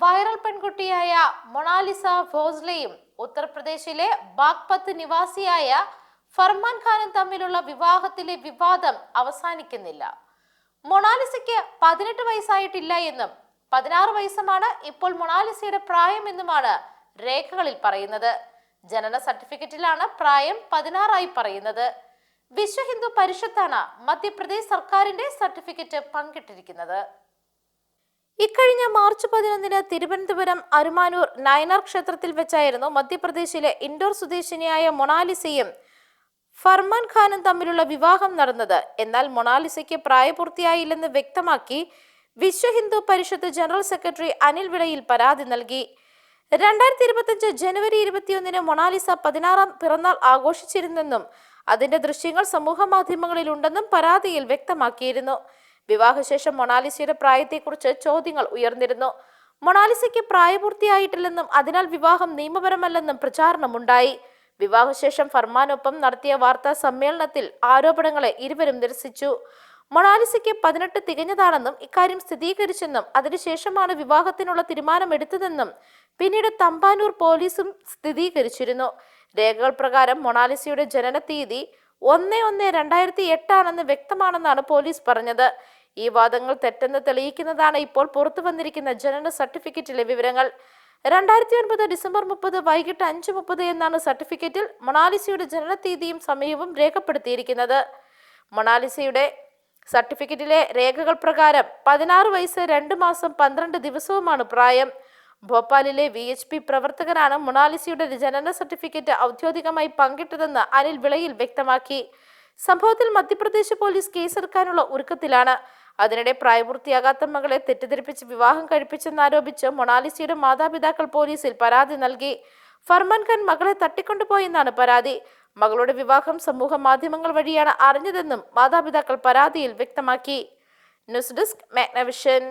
Viral പെൺകുട്ടിയായ Mona Lisa ഭോസ്ലെയും ഉത്തർപ്രദേശിലെ ബാഗ്പത്ത് നിവാസിയായ ഫർമാൻ ഖാനും തമ്മിലുള്ള വിവാഹത്തിലെ വിവാദം അവസാനിക്കുന്നില്ല. മൊണാലിസയ്ക്ക് 18 വയസ്സായിട്ടില്ല എന്നും 16 വയസ്സുമാണ് ഇപ്പോൾ മൊണാലിസയുടെ പ്രായമെന്നുമാണ് രേഖകളിൽ പറയുന്നത്. ജനന സർട്ടിഫിക്കറ്റിലാണ് പ്രായം 16 ആയി പറയുന്നത്. വിശ്വ ഹിന്ദു പരിഷത്താണ് മധ്യപ്രദേശ് സർക്കാരിന്റെ സർട്ടിഫിക്കറ്റ് പങ്കിട്ടിരിക്കുന്നത്. ഇക്കഴിഞ്ഞ മാർച്ച് 11 തിരുവനന്തപുരം അരുമാനൂർ നയനാർ ക്ഷേത്രത്തിൽ വെച്ചായിരുന്നു മധ്യപ്രദേശിലെ ഇൻഡോർ സ്വദേശിനിയായ മൊണാലിസയും ഫർമാൻ ഖാനും തമ്മിലുള്ള വിവാഹം നടന്നത്. എന്നാൽ മൊണാലിസയ്ക്ക് പ്രായപൂർത്തിയായില്ലെന്ന് വ്യക്തമാക്കി വിശ്വ ഹിന്ദു പരിഷത്ത് ജനറൽ സെക്രട്ടറി അനിൽ വിളയിൽ പരാതി നൽകി. 2025 ജനുവരി 21 മൊണാലിസ 16ാം പിറന്നാൾ ആഘോഷിച്ചിരുന്നെന്നും അതിന്റെ ദൃശ്യങ്ങൾ സമൂഹ മാധ്യമങ്ങളിൽ ഉണ്ടെന്നും പരാതിയിൽ വ്യക്തമാക്കിയിരുന്നു. വിവാഹശേഷം മൊണാലിസയുടെ പ്രായത്തെക്കുറിച്ച് ചോദ്യങ്ങൾ ഉയർന്നിരുന്നു. മൊണാലിസയ്ക്ക് പ്രായപൂർത്തിയായിട്ടില്ലെന്നും അതിനാൽ വിവാഹം നിയമപരമല്ലെന്നും പ്രചാരണമുണ്ടായി. വിവാഹശേഷം ഫർമാനൊപ്പം നടത്തിയ വാർത്താ സമ്മേളനത്തിൽ ആരോപണങ്ങളെ ഇരുവരും നിരസിച്ചു. മൊണാലിസയ്ക്ക് 18 തികഞ്ഞതാണെന്നും ഇക്കാര്യം സ്ഥിരീകരിച്ചെന്നും അതിനുശേഷമാണ് വിവാഹത്തിനുള്ള തീരുമാനമെടുത്തതെന്നും പിന്നീട് തമ്പാനൂർ പോലീസും സ്ഥിരീകരിച്ചിരുന്നു. രേഖകൾ പ്രകാരം മൊണാലിസയുടെ ജനന തീയതി 1/1/2008 ആണെന്ന് വ്യക്തമാണെന്നാണ് പോലീസ് പറഞ്ഞത്. ഈ വാദങ്ങൾ തെറ്റെന്ന് തെളിയിക്കുന്നതാണ് ഇപ്പോൾ പുറത്തു വന്നിരിക്കുന്ന ജനന സർട്ടിഫിക്കറ്റിലെ വിവരങ്ങൾ. 2009 ഡിസംബർ 30 വൈകിട്ട് 5:30 എന്നാണ് സർട്ടിഫിക്കറ്റിൽ മൊണാലിസയുടെ ജനന തീയതിയും സമയവും രേഖപ്പെടുത്തിയിരിക്കുന്നത്. മൊണാലിസയുടെ സർട്ടിഫിക്കറ്റിലെ രേഖകൾ പ്രകാരം 16 വയസ്സ് 2 മാസം 12 ദിവസവുമാണ് പ്രായം. ഭോപ്പാലിലെ VHP പ്രവർത്തകരാണ് മൊണാലിസയുടെ ജനന സർട്ടിഫിക്കറ്റ് ഔദ്യോഗികമായി പങ്കിട്ടതെന്ന് അനിൽ വിളയിൽ വ്യക്തമാക്കി. സംഭവത്തിൽ മധ്യപ്രദേശ് പോലീസ് കേസെടുക്കാനുള്ള ഒരുക്കത്തിലാണ്. അതിനിടെ പ്രായപൂർത്തിയാകാത്ത മകളെ തെറ്റിദ്ധരിപ്പിച്ച് വിവാഹം കഴിപ്പിച്ചെന്നാരോപിച്ച് മൊണാലിസയുടെ മാതാപിതാക്കൾ പോലീസിൽ പരാതി നൽകി. ഫർമാൻ ഖാൻ മകളെ തട്ടിക്കൊണ്ടുപോയെന്നാണ് പരാതി. മകളുടെ വിവാഹം സമൂഹ മാധ്യമങ്ങൾ വഴിയാണ് അറിഞ്ഞതെന്നും മാതാപിതാക്കൾ പരാതിയിൽ വ്യക്തമാക്കി. News desk Magnavision.